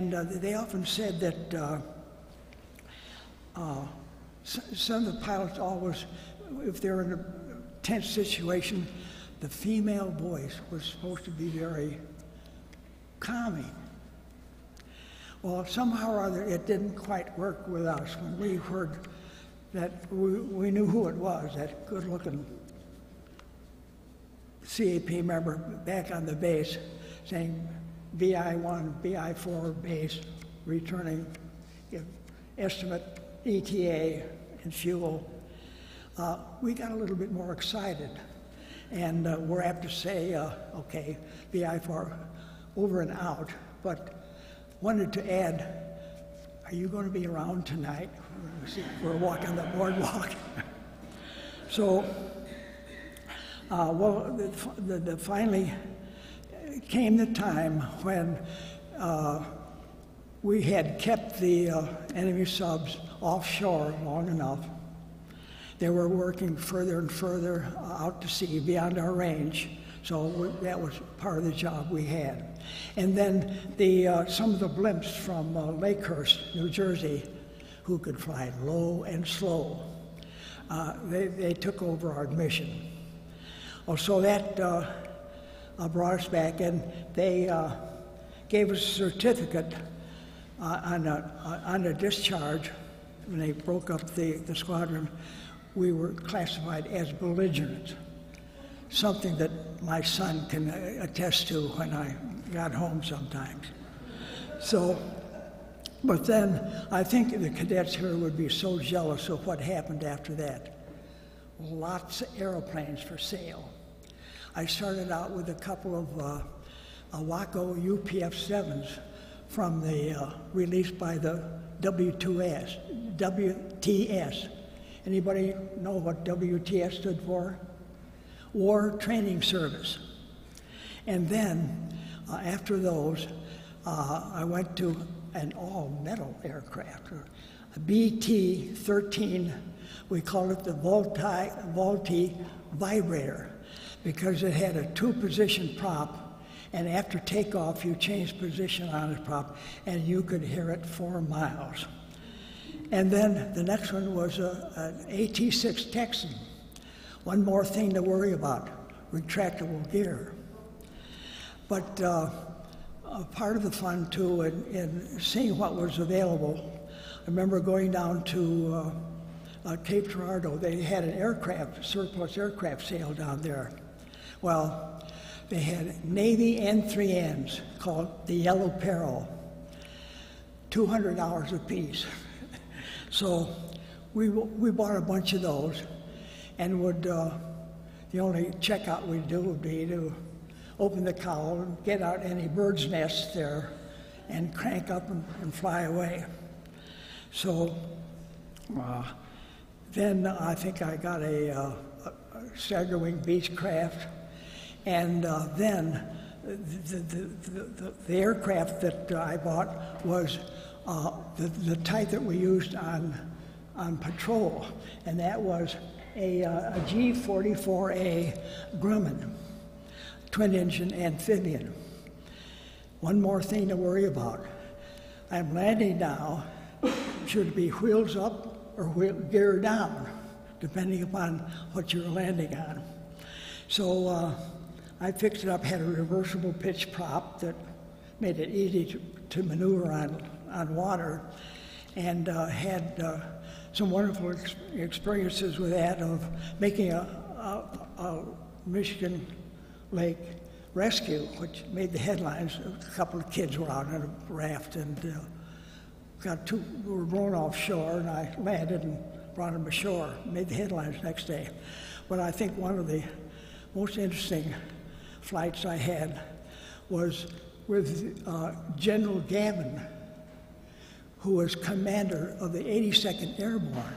And they often said that some of the pilots always, if they're in a tense situation, the female voice was supposed to be very calming. Well, somehow or other, it didn't quite work with us. When we heard that, we knew who it was, that good-looking CAP member back on the base saying, BI-1, BI-4 base, returning estimate ETA and fuel. We got a little bit more excited. And we're apt to say, okay, BI-4 over and out, but wanted to add, are you going to be around tonight? We're walking the boardwalk. So, well, finally came the time when we had kept the enemy subs offshore long enough. They were working further and further out to sea beyond our range, so that was part of the job we had. And then some of the blimps from Lakehurst, New Jersey, who could fly low and slow, they took over our mission. Oh, so that brought us back, and they gave us a certificate on a discharge. When they broke up the squadron, we were classified as belligerent, something that my son can attest to when I got home sometimes. So, but then I think the cadets here would be so jealous of what happened after that. Lots of airplanes for sale. I started out with a couple of Waco UPF-7s from the released by the WTS. Anybody know what WTS stood for? War Training Service. And then after those, I went to an all-metal aircraft, a BT-13. We called it the Volti vibrator, because it had a two-position prop, and after takeoff, you changed position on the prop, and you could hear it 4 miles. And then the next one was an AT-6 Texan. One more thing to worry about, retractable gear. But part of the fun, too, in seeing what was available, I remember going down to Cape Girardeau. They had an aircraft, surplus aircraft sale down there. Well, they had Navy N3Ns called the Yellow Peril, $200 a piece. So we bought a bunch of those, and the only checkout we'd do would be to open the cowl and get out any bird's nests there and crank up and fly away. So then I think I got a Stagger Wing Beechcraft, and then the aircraft that I bought was the type that we used on patrol, and that was a G-44A Grumman, twin-engine amphibian. One more thing to worry about. I'm landing now, should be wheels up or gear down, depending upon what you're landing on. So I fixed it up, had a reversible pitch prop that made it easy to maneuver on water, and had some wonderful experiences with that, of making a Michigan Lake rescue, which made the headlines. A couple of kids were out on a raft, and we were blown offshore, and I landed and brought them ashore, made the headlines next day. But I think one of the most interesting flights I had was with General Gavin, who was commander of the 82nd Airborne.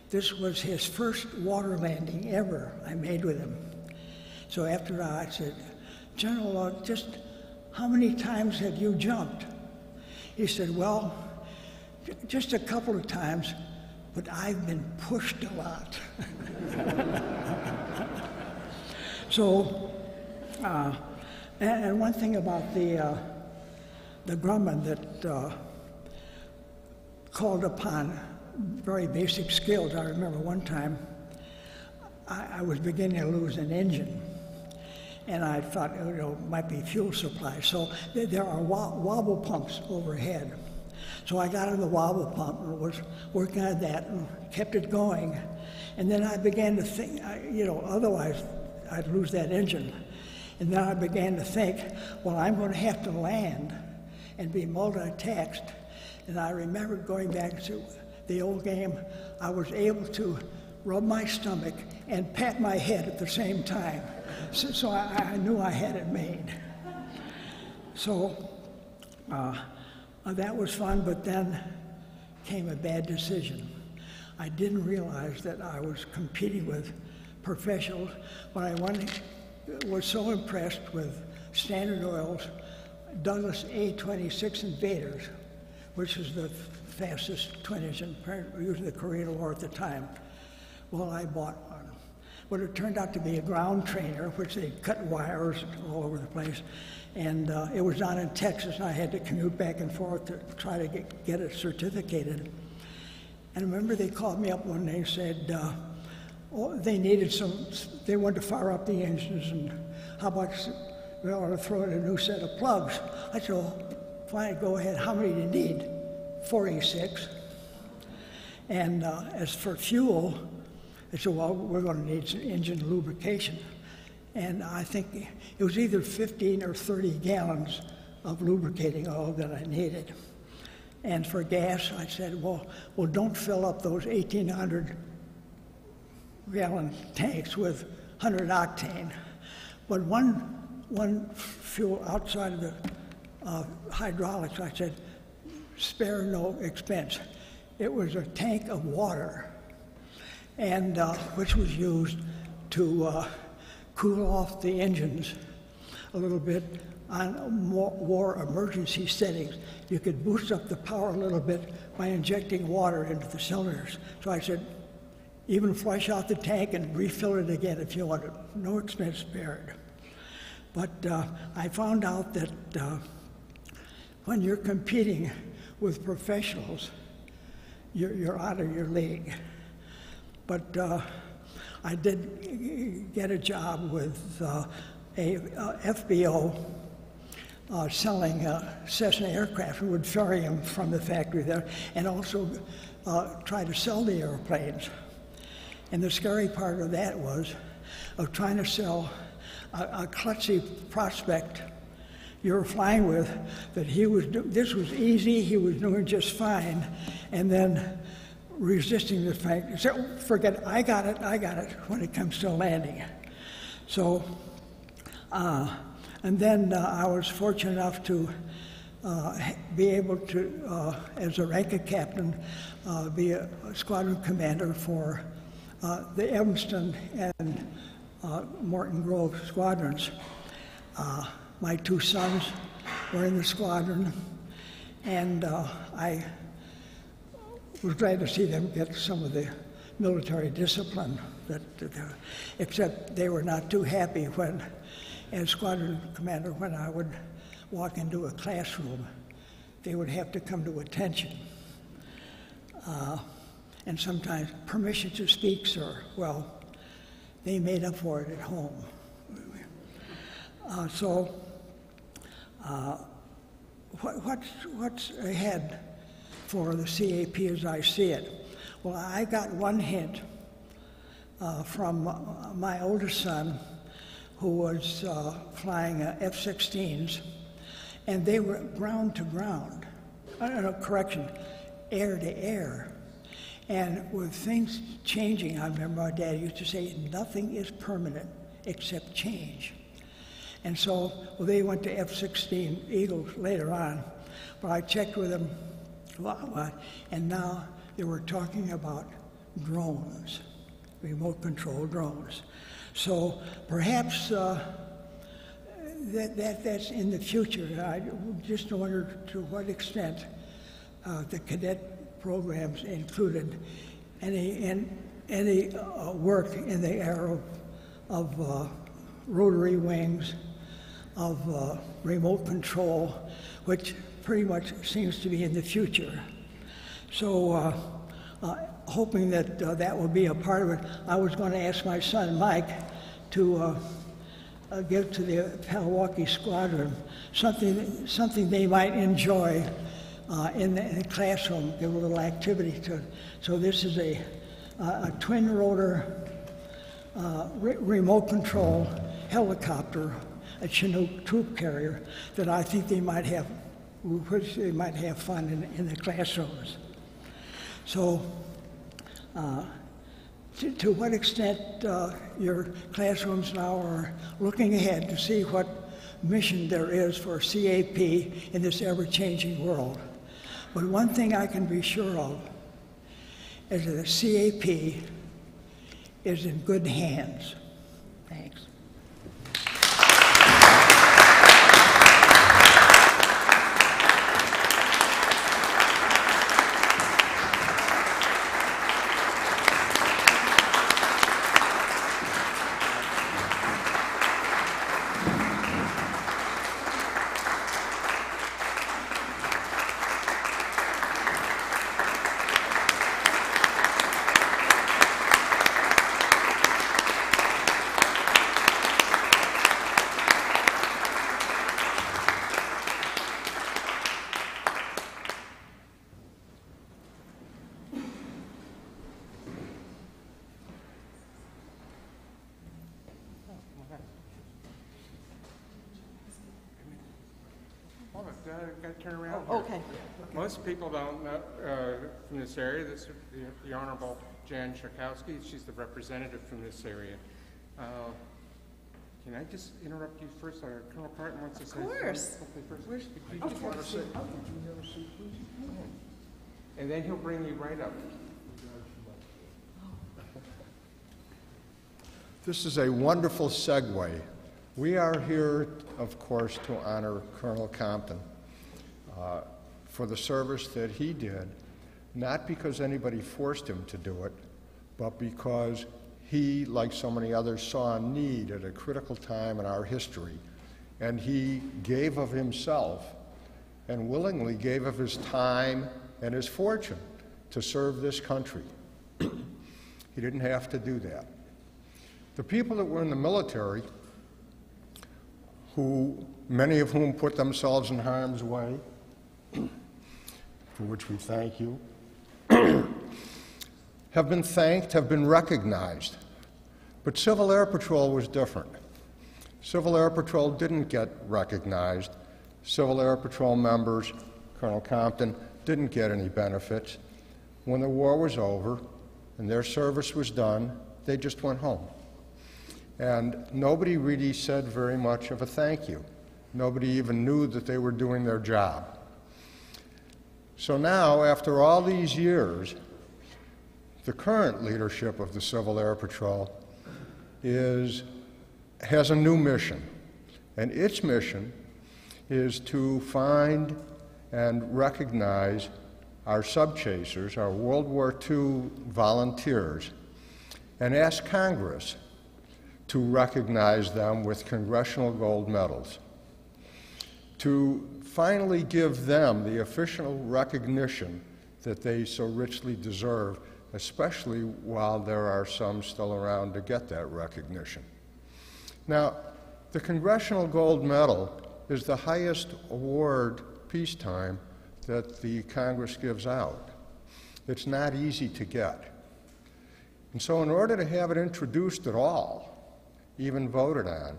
This was his first water landing ever I made with him. So after that, I said, General, just how many times have you jumped? He said, well, just a couple of times, but I've been pushed a lot. So, and one thing about the the Grumman that called upon very basic skills. I remember one time I was beginning to lose an engine, and I thought, you know, it might be fuel supply. So there are wobble pumps overhead. So I got on the wobble pump and was working on that and kept it going. And then I began to think, you know, otherwise I'd lose that engine. And then I began to think, well, I'm going to have to land and be multitasked. And I remember going back to the old game, I was able to rub my stomach and pat my head at the same time. So I knew I had it made. So that was fun, but then came a bad decision. I didn't realize that I was competing with professionals, but I was so impressed with Standard Oil's Douglas A-26 Invaders, which is the fastest twin engine, using the Korean War at the time. Well, I bought one. Well, it turned out to be a ground trainer, which they cut wires all over the place. And it was down in Texas, and I had to commute back and forth to try to get it certificated. And I remember they called me up one day and said, they needed they wanted to fire up the engines, and how about we ought to throw in a new set of plugs. I said, well, fine, go ahead. How many do you need? 46. And as for fuel, they said, well, we're going to need some engine lubrication. And I think it was either 15 or 30 gallons of lubricating oil that I needed. And for gas, I said, well, don't fill up those 1,800-gallon tanks with 100 octane. But one fuel outside of the hydraulics, I said, spare no expense. It was a tank of water, and which was used to cool off the engines a little bit on more emergency settings. You could boost up the power a little bit by injecting water into the cylinders. So I said, even flush out the tank and refill it again if you want it. No expense spared. But I found out that when you're competing with professionals, you're out of your league. But I did get a job with a FBO selling Cessna aircraft. We would ferry them from the factory there and also try to sell the airplanes. And the scary part of that was of trying to sell a klutzy prospect you were flying with, that this was easy, he was doing just fine, and then resisting the fact, so forget it, I got it, when it comes to landing. So, and then I was fortunate enough to be able to, as a rank of captain, be a squadron commander for the Evanston and Morton Grove squadrons. My two sons were in the squadron, and I was glad to see them get some of the military discipline, except they were not too happy when, as squadron commander, when I would walk into a classroom, they would have to come to attention. And sometimes, permission to speak, sir. Well, they made up for it at home. What's ahead for the CAP as I see it? Well, I got one hint from my oldest son, who was flying F-16s, and they were ground to ground. Correction, air to air. And with things changing, I remember my dad used to say, nothing is permanent except change. And so, well, they went to F-16 Eagles later on, but I checked with them, and now they were talking about drones, remote control drones. So perhaps that's in the future. I just wonder to what extent the cadet programs included any work in the area of rotary wings, of remote control, which pretty much seems to be in the future. So hoping that that will be a part of it, I was going to ask my son Mike to give to the Milwaukee Squadron something they might enjoy in the classroom, give a little activity to it. So this is a twin rotor remote control helicopter, a Chinook troop carrier that I think they might have, which they might have fun in the classrooms. So to what extent your classrooms now are looking ahead to see what mission there is for CAP in this ever-changing world. But one thing I can be sure of is that the CAP is in good hands. Thanks. Got to turn around. Oh, okay. Most people don't know from this area. This is the Honorable Jan Schakowsky. She's the representative from this area. Can I just interrupt you first? Colonel Carton wants to say something. Of course. First. You just want to say, and then he'll bring you right up. This is a wonderful segue. We are here, of course, to honor Colonel Compton for the service that he did, not because anybody forced him to do it, but because he, like so many others, saw a need at a critical time in our history, and he gave of himself and willingly gave of his time and his fortune to serve this country. He didn't have to do that. The people that were in the military, many of whom put themselves in harm's way, for which we thank you, have been thanked, have been recognized. But Civil Air Patrol was different. Civil Air Patrol didn't get recognized. Civil Air Patrol members, Colonel Compton, didn't get any benefits. When the war was over and their service was done, they just went home. And nobody really said very much of a thank you. Nobody even knew that they were doing their job. So now, after all these years, the current leadership of the Civil Air Patrol has a new mission. And its mission is to find and recognize our subchasers, our World War II volunteers, and ask Congress to recognize them with congressional gold medals, to finally give them the official recognition that they so richly deserve, especially while there are some still around to get that recognition. Now, the Congressional Gold Medal is the highest award peacetime that the Congress gives out. It's not easy to get. And so in order to have it introduced at all, even voted on,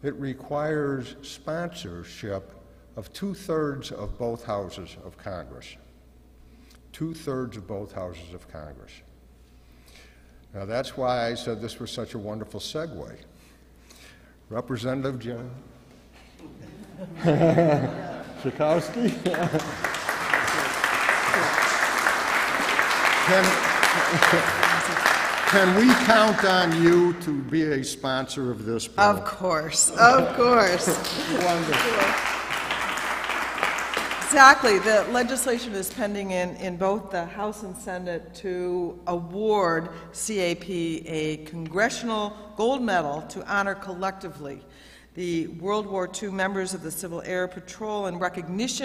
it requires sponsorship of 2/3 of both houses of Congress. 2/3 of both houses of Congress. Now that's why I said this was such a wonderful segue. Representative Jan Schakowsky. Can we count on you to be a sponsor of this bill? Of course, of course. Wonderful. Exactly. The legislation is pending in both the House and Senate to award CAP a Congressional Gold Medal to honor collectively the World War II members of the Civil Air Patrol in recognition